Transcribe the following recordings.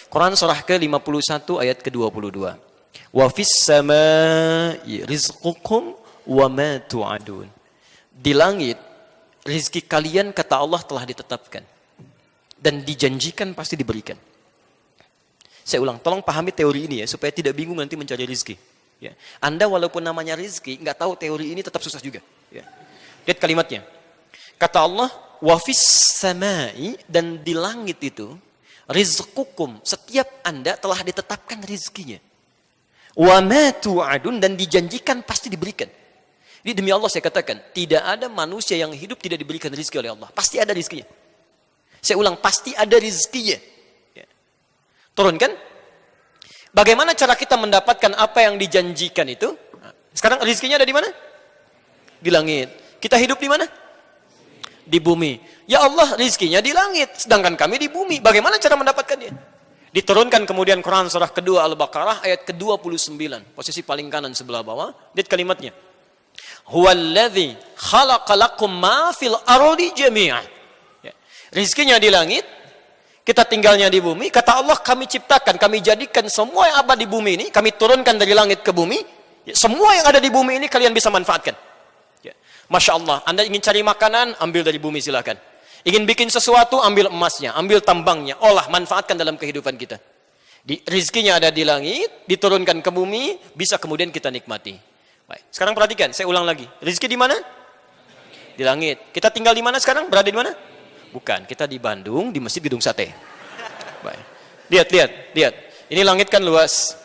Quran surah ke-51 ayat ke-22. Wa fis samaa'i rizqukum wa ma tu'adun. Di langit rezeki kalian kata Allah telah ditetapkan dan dijanjikan pasti diberikan. Saya ulang, tolong pahami teori ini ya supaya tidak bingung nanti mencari rezeki. Ya. Anda walaupun namanya rezeki nggak tahu teori ini tetap susah juga. Ya. Lihat kalimatnya. Kata Allah, wa fis samaa'i, dan di langit itu rizqukum, setiap Anda telah ditetapkan rezekinya. Wa ma tu'adun, dan dijanjikan pasti diberikan. Jadi demi Allah saya katakan, tidak ada manusia yang hidup tidak diberikan rezeki oleh Allah. Pasti ada rezekinya. Saya ulang, pasti ada rezekinya. Ya. Turunkan. Bagaimana cara kita mendapatkan apa yang dijanjikan itu? Sekarang rezekinya ada di mana? Di langit. Kita hidup di mana? Di bumi. Ya Allah, rezekinya di langit, sedangkan kami di bumi. Bagaimana cara mendapatkannya? Diturunkan kemudian Quran surah kedua Al-Baqarah ayat ke-29. Posisi paling kanan sebelah bawah. Lihat kalimatnya. Huwallazi khalaqa lakum ma fil ardi jami'an. Ya. Rizkinya di langit, kita tinggalnya di bumi. Kata Allah, kami ciptakan, kami jadikan semua yang ada di bumi ini, kami turunkan dari langit ke bumi. Ya, semua yang ada di bumi ini kalian bisa manfaatkan. Ya. Masya Allah, Anda ingin cari makanan, ambil dari bumi silakan. Ingin bikin sesuatu, ambil emasnya, ambil tambangnya, olah, manfaatkan dalam kehidupan kita. Rizkinya ada di langit, diturunkan ke bumi, bisa kemudian kita nikmati. Baik. Sekarang perhatikan, saya ulang lagi. Rezeki di mana? Di langit. Kita tinggal di mana sekarang? Berada di mana? Bukan, kita di Bandung, di Masjid Gedung Sate. Baik. Lihat. Ini langit kan luas.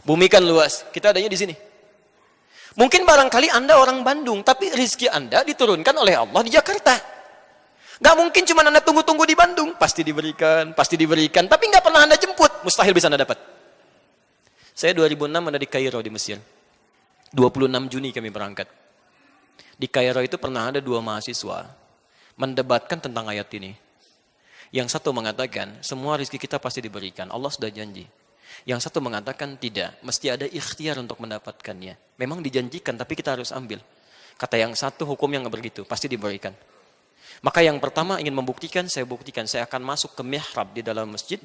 Bumi kan luas. Kita adanya di sini. Mungkin barangkali Anda orang Bandung, tapi rezeki Anda diturunkan oleh Allah di Jakarta. Gak mungkin cuma Anda tunggu-tunggu di Bandung. Pasti diberikan. Tapi gak pernah Anda jemput. Mustahil bisa Anda dapat. Saya 2006 ada di Kairo di Mesir. 26 Juni kami berangkat. Di Kairo itu pernah ada 2 mahasiswa mendebatkan tentang ayat ini. Yang satu mengatakan, semua rezeki kita pasti diberikan. Allah sudah janji. Yang satu mengatakan, tidak. Mesti ada ikhtiar untuk mendapatkannya. Memang dijanjikan, tapi kita harus ambil. Kata yang satu, hukum yang begitu. Pasti diberikan. Maka yang pertama ingin membuktikan, saya buktikan. Saya akan masuk ke mihrab di dalam masjid.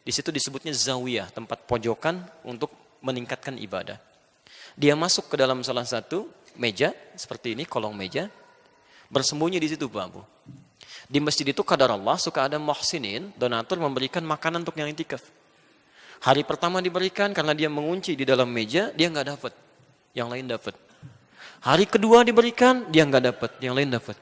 Di situ disebutnya zawiyah, tempat pojokan untuk meningkatkan ibadah. Dia masuk ke dalam salah satu meja, seperti ini, kolong meja, bersembunyi di situ, Pak Abu. Di masjid itu, kadar Allah, suka ada muhsinin, donatur memberikan makanan untuk yang itikaf. Hari pertama diberikan, karena dia mengunci di dalam meja, dia nggak dapat. Yang lain dapat. Hari kedua diberikan, dia nggak dapat. Yang lain dapat.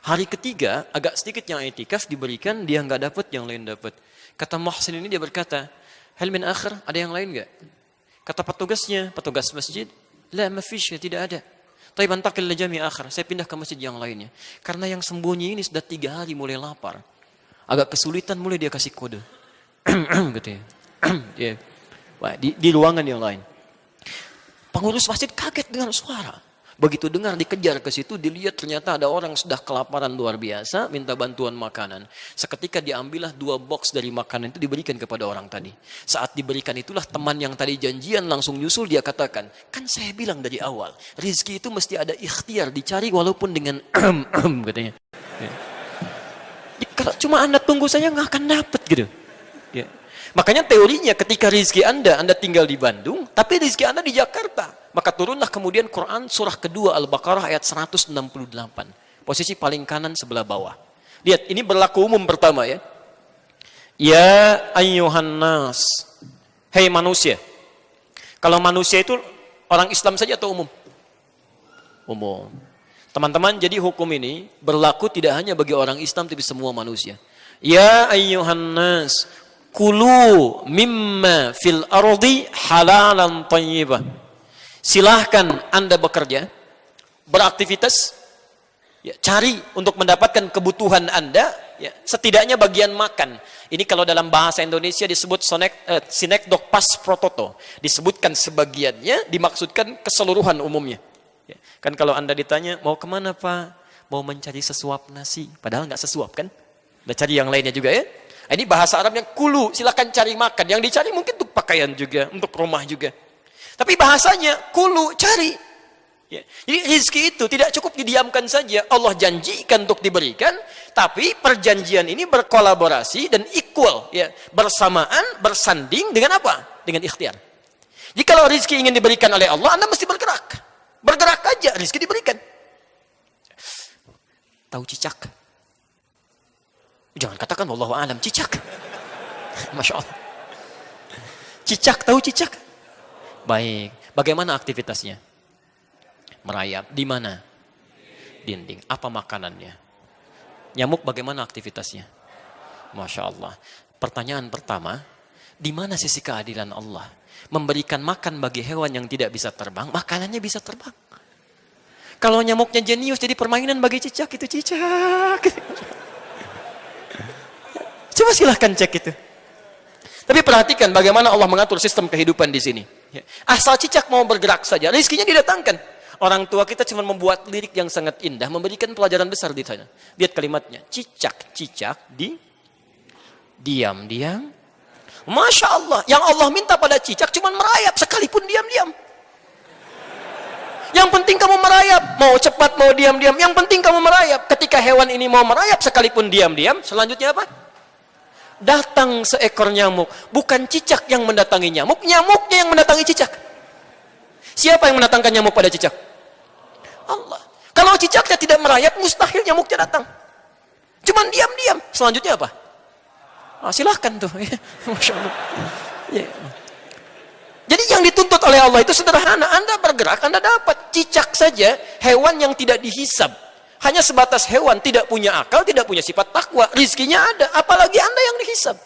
Hari ketiga, agak sedikit yang itikaf diberikan, dia nggak dapat, yang lain dapat. Kata muhsin ini, dia berkata, hal min akhir, ada yang lain nggak? Kata petugasnya, petugas masjid, la mafish, tidak ada. Tapi bantakil jami akhir, saya pindah ke masjid yang lainnya. Karena yang sembunyi ini sudah 3 hari mulai lapar. Agak kesulitan, mulai dia kasih kode. Gitu ya. Di ruangan yang lain. Pengurus masjid kaget dengan suara. Begitu dengar dikejar ke situ, dilihat ternyata ada orang sudah kelaparan luar biasa, minta bantuan makanan. Seketika diambillah 2 box dari makanan itu diberikan kepada orang tadi. Saat diberikan itulah teman yang tadi janjian langsung nyusul, dia katakan, kan saya bilang dari awal, rezeki itu mesti ada ikhtiar, dicari walaupun dengan katanya. Ya. Kalau cuma Anda tunggu saja nggak akan dapat gitu. Ya. Makanya teorinya ketika rezeki Anda tinggal di Bandung, tapi rezeki Anda di Jakarta. Maka turunlah kemudian Quran surah kedua Al-Baqarah ayat 168. Posisi paling kanan sebelah bawah. Lihat, ini berlaku umum pertama ya. Ya ayyuhan nas. Hei manusia. Kalau manusia itu orang Islam saja atau umum? Umum. Teman-teman, jadi hukum ini berlaku tidak hanya bagi orang Islam tapi semua manusia. Ya ayyuhan nas. Kulu mimma fil ardi halalan thayyibah. Silahkan Anda bekerja, beraktivitas, ya, cari untuk mendapatkan kebutuhan Anda, ya, setidaknya bagian makan. Ini kalau dalam bahasa Indonesia disebut sinekdok pas prototo. Disebutkan sebagiannya, dimaksudkan keseluruhan umumnya. Ya, kan kalau Anda ditanya, mau kemana Pak? Mau mencari sesuap nasi. Padahal nggak sesuap kan? Udah cari yang lainnya juga ya. Ini bahasa Arabnya kulu, silakan cari makan. Yang dicari mungkin untuk pakaian juga, untuk rumah juga. Tapi bahasanya kulu, cari. Ya. Jadi rizki itu tidak cukup didiamkan saja. Allah janjikan untuk diberikan, tapi perjanjian ini berkolaborasi dan equal, ya, bersamaan, bersanding dengan apa? Dengan ikhtiar. Jadi kalau rizki ingin diberikan oleh Allah, Anda mesti bergerak. Bergerak aja, rizki diberikan. Tahu cicak? Jangan katakan wallahu alam, cicak. Masya Allah. Cicak, tahu cicak? Baik, bagaimana aktivitasnya? Merayap. Di mana? Dinding. Apa makanannya? Nyamuk bagaimana aktivitasnya? Masya Allah. Pertanyaan pertama, di mana sisi keadilan Allah? Memberikan makan bagi hewan yang tidak bisa terbang, makanannya bisa terbang. Kalau nyamuknya jenius jadi permainan bagi cicak, itu cicak. Coba silahkan cek itu. Tapi perhatikan bagaimana Allah mengatur sistem kehidupan di sini. Asal cicak mau bergerak saja, rizkinya didatangkan. Orang tua kita cuma membuat lirik yang sangat indah, memberikan pelajaran besar di sana. Lihat kalimatnya, cicak-cicak diam-diam. Masya Allah, yang Allah minta pada cicak cuma merayap, sekalipun diam-diam. Yang penting kamu merayap, mau cepat mau diam-diam, yang penting kamu merayap. Ketika hewan ini mau merayap, sekalipun diam-diam, selanjutnya apa? Datang seekor nyamuk. Bukan cicak yang mendatangi nyamuk, nyamuknya yang mendatangi cicak. Siapa yang mendatangkan nyamuk pada cicak? Allah. Kalau cicaknya tidak merayap, mustahil nyamuknya datang. Cuman diam-diam. Selanjutnya apa? Silahkan tuh. Masya Allah. Ya. Jadi yang dituntut oleh Allah itu sederhana. Anda bergerak, Anda dapat. Cicak saja, hewan yang tidak dihisab. Hanya sebatas hewan, tidak punya akal, tidak punya sifat takwa. Rizkinya ada, apalagi Anda yang dihisab.